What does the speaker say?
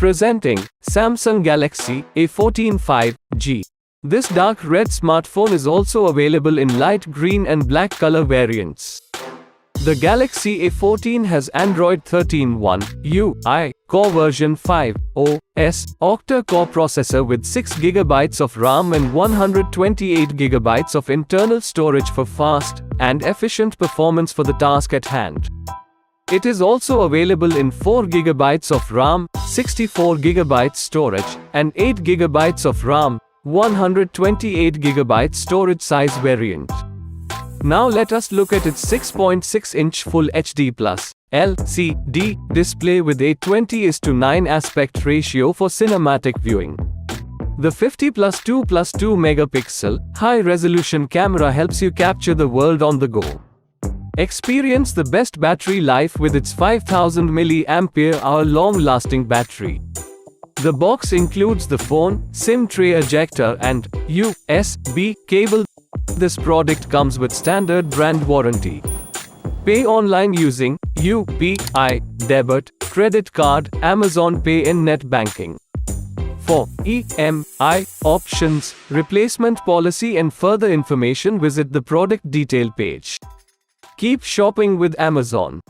Presenting Samsung Galaxy A14 5G. This dark red smartphone is also available in light green and black color variants. The Galaxy A14 has Android 13 One UI, Core version 5 OS, octa-core processor with 6GB of RAM and 128GB of internal storage for fast and efficient performance for the task at hand. It is also available in 4GB of RAM, 64GB storage, and 8GB of RAM, 128GB storage size variant. Now let us look at its 6.6-inch Full HD Plus LCD display with a 20:9 aspect ratio for cinematic viewing. The 50+2+2 megapixel high-resolution camera helps you capture the world on the go. Experience the best battery life with its 5000 mAh long-lasting battery. The box includes the phone, SIM tray ejector and USB cable. This product comes with standard brand warranty. Pay online using UPI, debit, credit card, Amazon Pay and net banking. For EMI options, replacement policy and further information, visit the product detail page. Keep shopping with Amazon.